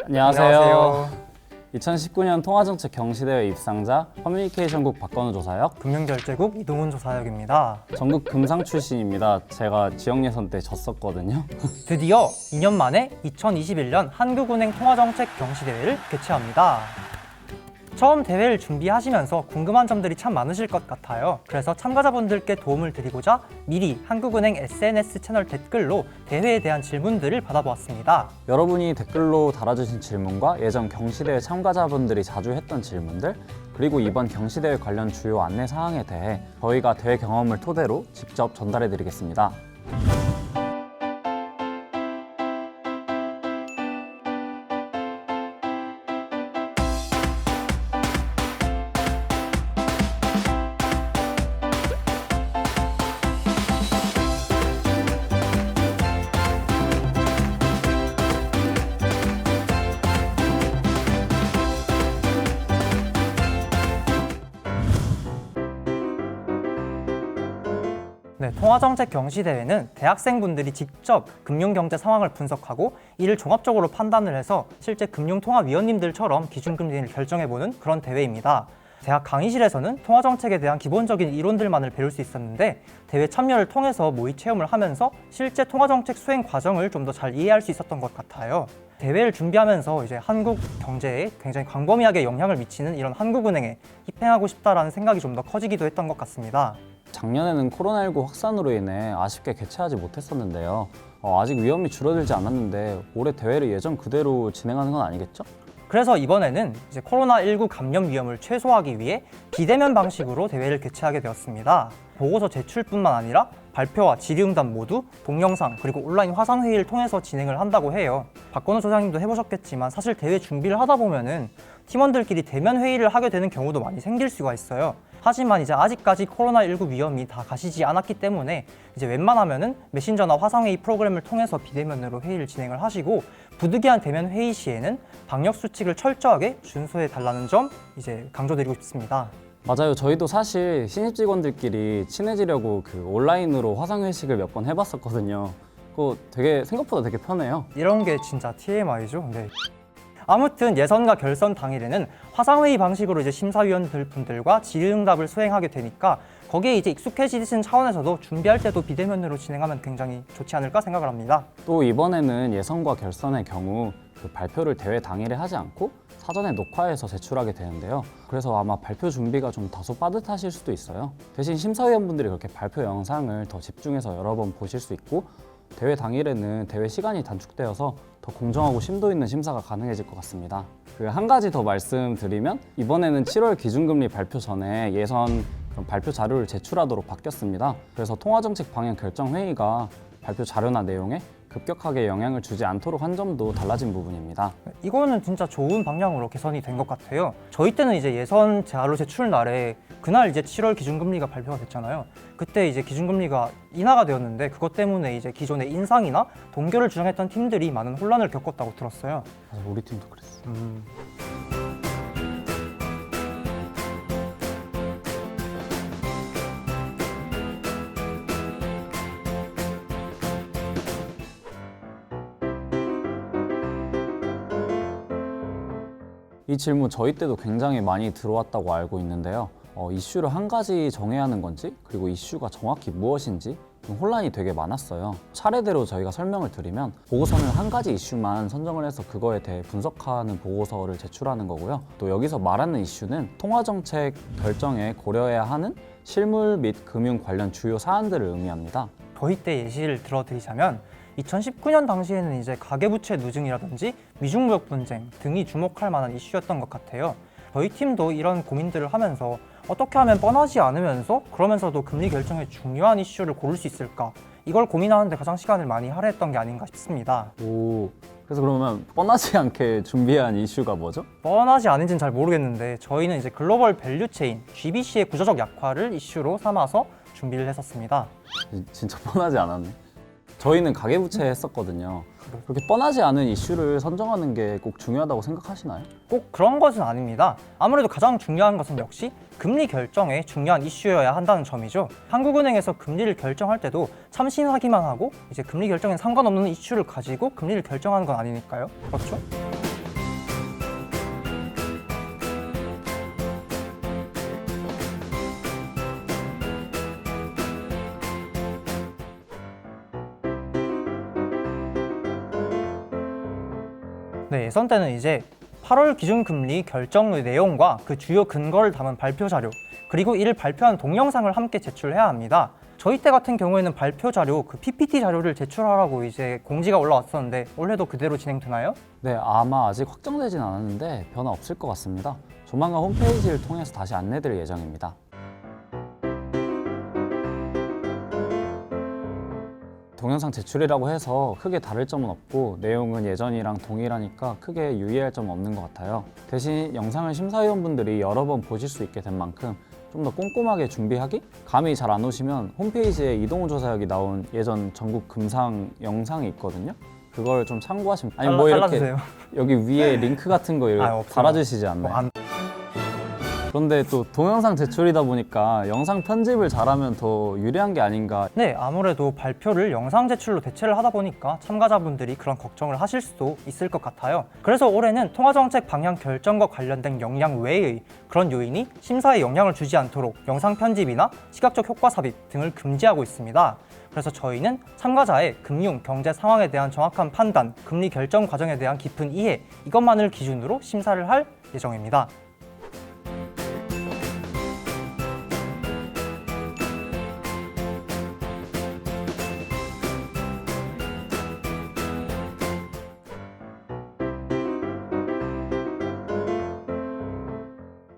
안녕하세요. 2019년 통화정책 경시대회 입상자 커뮤니케이션국 박건우 조사역, 금융결제국 이동훈 조사역입니다. 전국 금상 출신입니다. 제가 지역예선 때 졌었거든요. 드디어 2년 만에 2021년 한국은행 통화정책 경시대회를 개최합니다. 처음 대회를 준비하시면서 궁금한 점들이 참 많으실 것 같아요. 그래서 참가자분들께 도움을 드리고자 미리 한국은행 SNS 채널 댓글로 대회에 대한 질문들을 받아보았습니다. 여러분이 댓글로 달아주신 질문과 예전 경시대회 참가자분들이 자주 했던 질문들, 그리고 이번 경시대회 관련 주요 안내 사항에 대해 저희가 대회 경험을 토대로 직접 전달해 드리겠습니다. 네, 통화정책 경시대회는 대학생분들이 직접 금융경제 상황을 분석하고 이를 종합적으로 판단을 해서 실제 금융통화위원님들처럼 기준금리를 결정해보는 그런 대회입니다. 대학 강의실에서는 통화정책에 대한 기본적인 이론들만을 배울 수 있었는데 대회 참여를 통해서 모의 체험을 하면서 실제 통화정책 수행 과정을 좀 더 잘 이해할 수 있었던 것 같아요. 대회를 준비하면서 이제 한국 경제에 굉장히 광범위하게 영향을 미치는 이런 한국은행에 입행하고 싶다라는 생각이 좀 더 커지기도 했던 것 같습니다. 작년에는 코로나19 확산으로 인해 아쉽게 개최하지 못했었는데요. 아직 위험이 줄어들지 않았는데 올해 대회를 예전 그대로 진행하는 건 아니겠죠? 그래서 이번에는 이제 코로나19 감염 위험을 최소화하기 위해 비대면 방식으로 대회를 개최하게 되었습니다. 보고서 제출뿐만 아니라 발표와 질의응답 모두 동영상 그리고 온라인 화상회의를 통해서 진행을 한다고 해요. 박건우 소장님도 해보셨겠지만 사실 대회 준비를 하다 보면은 팀원들끼리 대면 회의를 하게 되는 경우도 많이 생길 수가 있어요. 하지만 이제 아직까지 코로나19 위험이 다 가시지 않았기 때문에 이제 웬만하면은 메신저나 화상회의 프로그램을 통해서 비대면으로 회의를 진행을 하시고 부득이한 대면 회의 시에는 방역 수칙을 철저하게 준수해 달라는 점 이제 강조드리고 싶습니다. 맞아요. 저희도 사실 신입 직원들끼리 친해지려고 온라인으로 화상회식을 몇 번 해봤었거든요. 그거 생각보다 되게 편해요. 이런 게 진짜 TMI죠. 네. 아무튼 예선과 결선 당일에는 화상회의 방식으로 이제 심사위원들 분들과 질의응답을 수행하게 되니까 거기에 이제 익숙해지신 차원에서도 준비할 때도 비대면으로 진행하면 굉장히 좋지 않을까 생각을 합니다. 또 이번에는 예선과 결선의 경우 발표를 대회 당일에 하지 않고 사전에 녹화해서 제출하게 되는데요. 그래서 아마 발표 준비가 좀 다소 빠듯하실 수도 있어요. 대신 심사위원분들이 그렇게 발표 영상을 더 집중해서 여러 번 보실 수 있고 대회 당일에는 대회 시간이 단축되어서 더 공정하고 심도 있는 심사가 가능해질 것 같습니다. 한 가지 더 말씀드리면 이번에는 7월 기준금리 발표 전에 예선 발표 자료를 제출하도록 바뀌었습니다. 그래서 통화정책 방향 결정 회의가 발표 자료나 내용에 급격하게 영향을 주지 않도록 한 점도 달라진 부분입니다. 이거는 진짜 좋은 방향으로 개선이 된 것 같아요. 저희 때는 이제 예선 자료 제출 날에 그날 이제 7월 기준금리가 발표가 됐잖아요. 그때 이제 기준금리가 인하가 되었는데 그것 때문에 이제 기존의 인상이나 동결을 주장했던 팀들이 많은 혼란을 겪었다고 들었어요. 맞아, 우리 팀도 그랬어. 이 질문 저희 때도 굉장히 많이 들어왔다고 알고 있는데요. 이슈를 한 가지 정해야 하는 건지, 그리고 이슈가 정확히 무엇인지 혼란이 되게 많았어요. 차례대로 저희가 설명을 드리면 보고서는 한 가지 이슈만 선정을 해서 그거에 대해 분석하는 보고서를 제출하는 거고요. 또 여기서 말하는 이슈는 통화정책 결정에 고려해야 하는 실물 및 금융 관련 주요 사안들을 의미합니다. 저희 때 예시를 들어드리자면 2019년 당시에는 이제 가계부채 누증이라든지 미중무역 분쟁 등이 주목할 만한 이슈였던 것 같아요. 저희 팀도 이런 고민들을 하면서 어떻게 하면 뻔하지 않으면서 그러면서도 금리 결정에 중요한 이슈를 고를 수 있을까? 이걸 고민하는데 가장 시간을 많이 할애했던 게 아닌가 싶습니다. 그래서 그러면 뻔하지 않게 준비한 이슈가 뭐죠? 뻔하지 않은지는 잘 모르겠는데 저희는 이제 글로벌 밸류체인 GBC의 구조적 약화를 이슈로 삼아서 준비를 했었습니다. 진짜 뻔하지 않았네. 저희는 가계부채 했었거든요. 그렇게 뻔하지 않은 이슈를 선정하는 게 꼭 중요하다고 생각하시나요? 꼭 그런 것은 아닙니다. 아무래도 가장 중요한 것은 역시 금리 결정에 중요한 이슈여야 한다는 점이죠. 한국은행에서 금리를 결정할 때도 참신하기만 하고 이제 금리 결정엔 상관없는 이슈를 가지고 금리를 결정하는 건 아니니까요. 그렇죠? 네, 예선 때는 이제 8월 기준금리 결정의 내용과 그 주요 근거를 담은 발표 자료, 그리고 이를 발표한 동영상을 함께 제출해야 합니다. 저희 때 같은 경우에는 발표 자료, 그 PPT 자료를 제출하라고 이제 공지가 올라왔었는데 올해도 그대로 진행되나요? 네, 아마 아직 확정되진 않았는데 변화 없을 것 같습니다. 조만간 홈페이지를 통해서 다시 안내드릴 예정입니다. 동영상 제출이라고 해서 크게 다를 점은 없고 내용은 예전이랑 동일하니까 크게 유의할 점은 없는 것 같아요. 대신 영상을 심사위원분들이 여러 번 보실 수 있게 된 만큼 좀 더 꼼꼼하게 준비하기? 감이 잘 안 오시면 홈페이지에 이동우 조사역이 나온 예전 전국 금상 영상이 있거든요. 그걸 좀 참고하시면 아니 뭐 이렇게 잘라주세요. 여기 위에 링크 같은 거 이렇게 없어요. 달아주시지 않나요? 그런데 또 동영상 제출이다 보니까 영상 편집을 잘하면 더 유리한 게 아닌가. 네, 아무래도 발표를 영상 제출로 대체를 하다 보니까 참가자분들이 그런 걱정을 하실 수도 있을 것 같아요. 그래서 올해는 통화정책 방향 결정과 관련된 역량 외의 그런 요인이 심사에 영향을 주지 않도록 영상 편집이나 시각적 효과 삽입 등을 금지하고 있습니다. 그래서 저희는 참가자의 금융, 경제 상황에 대한 정확한 판단, 금리 결정 과정에 대한 깊은 이해, 이것만을 기준으로 심사를 할 예정입니다.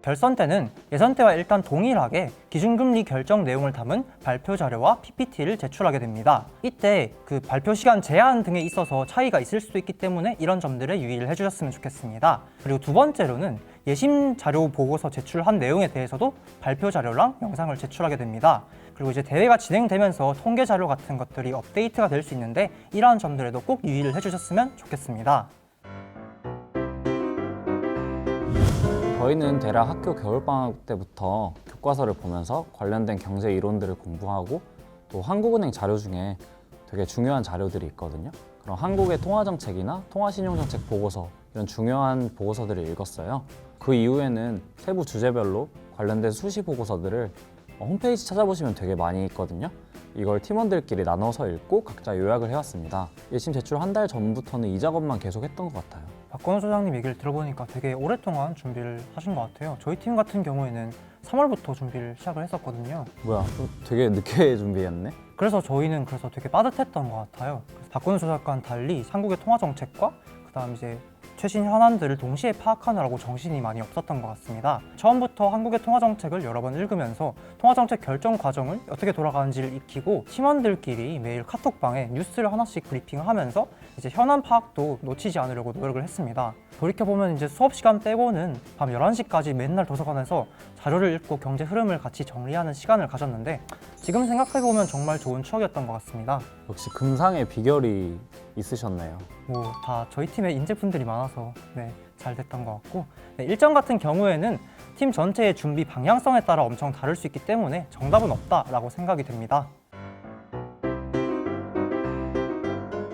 결선 때는 예선 때와 일단 동일하게 기준금리 결정 내용을 담은 발표 자료와 PPT를 제출하게 됩니다. 이때 그 발표 시간 제한 등에 있어서 차이가 있을 수도 있기 때문에 이런 점들에 유의를 해주셨으면 좋겠습니다. 그리고 두 번째로는 예심 자료 보고서 제출한 내용에 대해서도 발표 자료랑 영상을 제출하게 됩니다. 그리고 이제 대회가 진행되면서 통계 자료 같은 것들이 업데이트가 될 수 있는데 이러한 점들에도 꼭 유의를 해주셨으면 좋겠습니다. 저희는 대략 학교 겨울방학 때부터 교과서를 보면서 관련된 경제 이론들을 공부하고 또 한국은행 자료 중에 되게 중요한 자료들이 있거든요. 그럼 한국의 통화정책이나 통화신용정책 보고서 이런 중요한 보고서들을 읽었어요. 그 이후에는 세부 주제별로 관련된 수시 보고서들을 홈페이지 찾아보시면 되게 많이 있거든요. 이걸 팀원들끼리 나눠서 읽고 각자 요약을 해왔습니다. 예심 제출 한 달 전부터는 이 작업만 계속 했던 것 같아요. 박건우 소장님 얘기를 들어보니까 되게 오랫동안 준비를 하신 것 같아요. 저희 팀 같은 경우에는 3월부터 준비를 시작을 했었거든요. 뭐야, 되게 늦게 준비했네? 그래서 저희는 되게 빠듯했던 것 같아요. 그래서 박건우 소장과는 달리 한국의 통화 정책과 그다음 이제 최신 현안들을 동시에 파악하느라고 정신이 많이 없었던 것 같습니다. 처음부터 한국의 통화정책을 여러 번 읽으면서 통화정책 결정 과정을 어떻게 돌아가는지를 익히고 팀원들끼리 매일 카톡방에 뉴스를 하나씩 브리핑하면서 이제 현안 파악도 놓치지 않으려고 노력을 했습니다. 돌이켜보면 이제 수업 시간 빼고는 밤 11시까지 맨날 도서관에서 자료를 읽고 경제 흐름을 같이 정리하는 시간을 가졌는데 지금 생각해보면 정말 좋은 추억이었던 것 같습니다. 역시 금상의 비결이 있으셨네요. 뭐 다 저희 팀에 인재분들이 많아서 잘 됐던 것 같고 일정 같은 경우에는 팀 전체의 준비 방향성에 따라 엄청 다를 수 있기 때문에 정답은 없다라고 생각이 됩니다.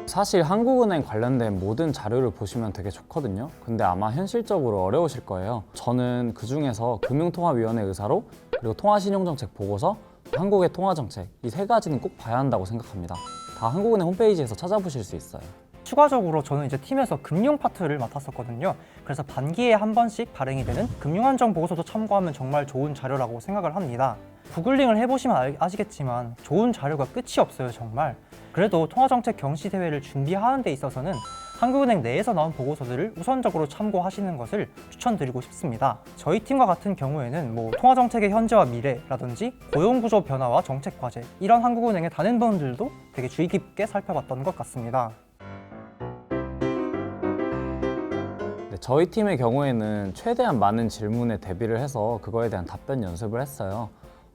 사실 한국은행 관련된 모든 자료를 보시면 되게 좋거든요. 근데 아마 현실적으로 어려우실 거예요. 저는 그중에서 금융통화위원회 의사로 그리고 통화신용정책 보고서, 한국의 통화정책 이 세 가지는 꼭 봐야 한다고 생각합니다. 다 한국은행 홈페이지에서 찾아보실 수 있어요. 추가적으로 저는 이제 팀에서 금융 파트를 맡았었거든요. 그래서 반기에 한 번씩 발행이 되는 금융안정 보고서도 참고하면 정말 좋은 자료라고 생각을 합니다. 구글링을 해보시면 아시겠지만 좋은 자료가 끝이 없어요, 정말. 그래도 통화정책 경시대회를 준비하는 데 있어서는 한국은행 내에서 나온 보고서들을 우선적으로 참고하시는 것을 추천드리고 싶습니다. 저희 팀과 같은 경우에는 뭐 통화정책의 현재와 미래라든지 고용구조 변화와 정책 과제, 이런 한국은행의 다른 부분들도 되게 주의 깊게 살펴봤던 것 같습니다. 저희 팀의 경우에는 최대한 많은 질문에 대비를 해서 그거에 대한 답변 연습을 했어요.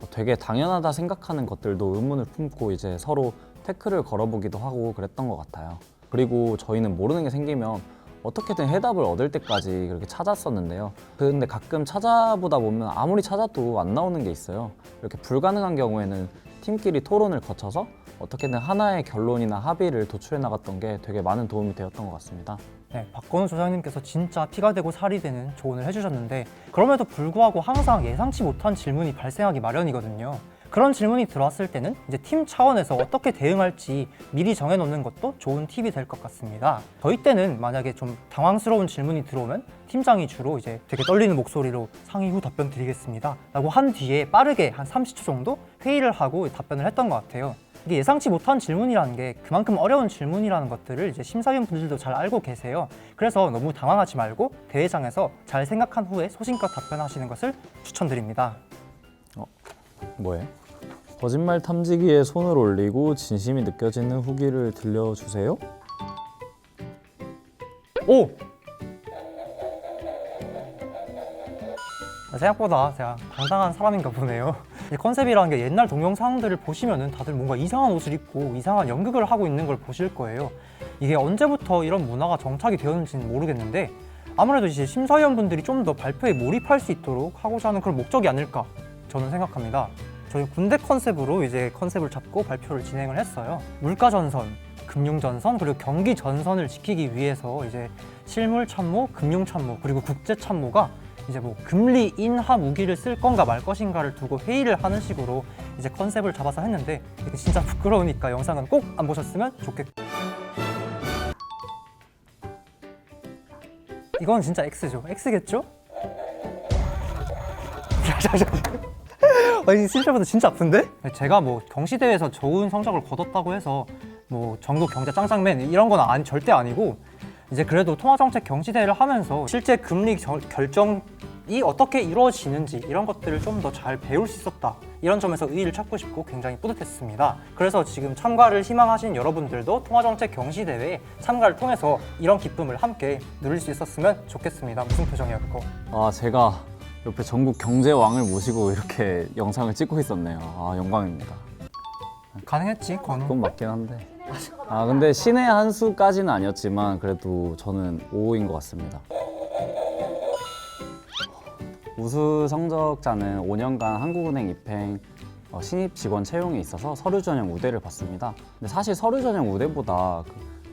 되게 당연하다 생각하는 것들도 의문을 품고 이제 서로 태클을 걸어보기도 하고 그랬던 것 같아요. 그리고 저희는 모르는 게 생기면 어떻게든 해답을 얻을 때까지 그렇게 찾았었는데요. 근데 가끔 찾아보다 보면 아무리 찾아도 안 나오는 게 있어요. 이렇게 불가능한 경우에는 팀끼리 토론을 거쳐서 어떻게든 하나의 결론이나 합의를 도출해 나갔던 게 되게 많은 도움이 되었던 것 같습니다. 네, 박건우 소장님께서 진짜 피가 되고 살이 되는 조언을 해주셨는데 그럼에도 불구하고 항상 예상치 못한 질문이 발생하기 마련이거든요. 그런 질문이 들어왔을 때는 이제 팀 차원에서 어떻게 대응할지 미리 정해놓는 것도 좋은 팁이 될 것 같습니다. 저희 때는 만약에 좀 당황스러운 질문이 들어오면 팀장이 주로 이제 되게 떨리는 목소리로 상의 후 답변 드리겠습니다 라고 한 뒤에 빠르게 한 30초 정도 회의를 하고 답변을 했던 것 같아요. 이게 예상치 못한 질문이라는 게 그만큼 어려운 질문이라는 것들을 이제 심사위원 분들도 잘 알고 계세요. 그래서 너무 당황하지 말고 대회장에서 잘 생각한 후에 소신껏 답변하시는 것을 추천드립니다. 뭐해? 거짓말 탐지기에 손을 올리고 진심이 느껴지는 후기를 들려주세요? 오! 생각보다 제가 당당한 사람인가 보네요. 이 컨셉이라는 게 옛날 동영상들을 보시면은 다들 뭔가 이상한 옷을 입고 이상한 연극을 하고 있는 걸 보실 거예요. 이게 언제부터 이런 문화가 정착이 되었는지는 모르겠는데 아무래도 이제 심사위원분들이 좀 더 발표에 몰입할 수 있도록 하고자 하는 그런 목적이 아닐까 저는 생각합니다. 저희 군대 컨셉으로 이제 컨셉을 잡고 발표를 진행을 했어요. 물가 전선, 금융 전선, 그리고 경기 전선을 지키기 위해서 이제 실물 참모, 금융 참모, 그리고 국제 참모가 이제 뭐 금리 인하 무기를 쓸 건가 말 것인가를 두고 회의를 하는 식으로 이제 컨셉을 잡아서 했는데 이게 진짜 부끄러우니까 영상은 꼭 안 보셨으면 좋겠고. 이건 진짜 X죠? X겠죠? 아니 실제보다 진짜 아픈데? 제가 뭐 경시대회에서 좋은 성적을 거뒀다고 해서 뭐 전국 경제 짱짱맨 이런 건 절대 아니고 이제 그래도 통화정책 경시대회를 하면서 실제 금리 결정이 어떻게 이루어지는지 이런 것들을 좀 더 잘 배울 수 있었다 이런 점에서 의의를 찾고 싶고 굉장히 뿌듯했습니다. 그래서 지금 참가를 희망하신 여러분들도 통화정책 경시대회에 참가를 통해서 이런 기쁨을 함께 누릴 수 있었으면 좋겠습니다. 무슨 표정이었고 제가 옆에 전국 경제왕을 모시고 이렇게 영상을 찍고 있었네요. 영광입니다. 가능했지 건우. 그건 맞긴 한데. 근데 신의 한 수까지는 아니었지만 그래도 저는 5호인 것 같습니다. 우수 성적자는 5년간 한국은행 입행 신입 직원 채용에 있어서 서류 전형 우대를 받습니다. 근데 사실 서류 전형 우대보다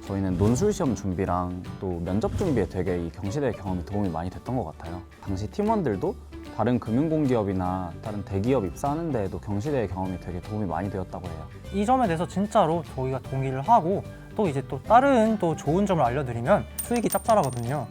저희는 논술 시험 준비랑 또 면접 준비에 되게 이 경시대 경험이 도움이 많이 됐던 것 같아요. 당시 팀원들도 다른 금융공기업이나 다른 대기업 입사하는 데에도 경시대 경험이 되게 도움이 많이 되었다고 해요. 이 점에 대해서 진짜로 저희가 동의를 하고 또 이제 또 다른 또 좋은 점을 알려드리면 수익이 짭짤하거든요.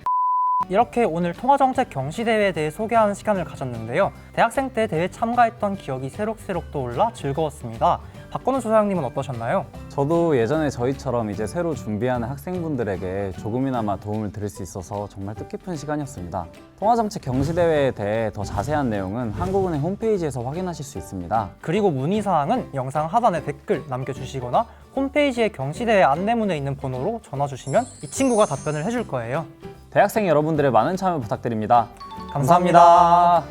이렇게 오늘 통화정책 경시대회에 대해 소개하는 시간을 가졌는데요. 대학생 때 대회 참가했던 기억이 새록새록 떠올라 즐거웠습니다. 박건우 소장님은 어떠셨나요? 저도 예전에 저희처럼 이제 새로 준비하는 학생분들에게 조금이나마 도움을 드릴 수 있어서 정말 뜻깊은 시간이었습니다. 통화정책 경시대회에 대해 더 자세한 내용은 한국은행 홈페이지에서 확인하실 수 있습니다. 그리고 문의사항은 영상 하단에 댓글 남겨주시거나 홈페이지의 경시대회 안내문에 있는 번호로 전화 주시면 이 친구가 답변을 해줄 거예요. 대학생 여러분들의 많은 참여 부탁드립니다. 감사합니다.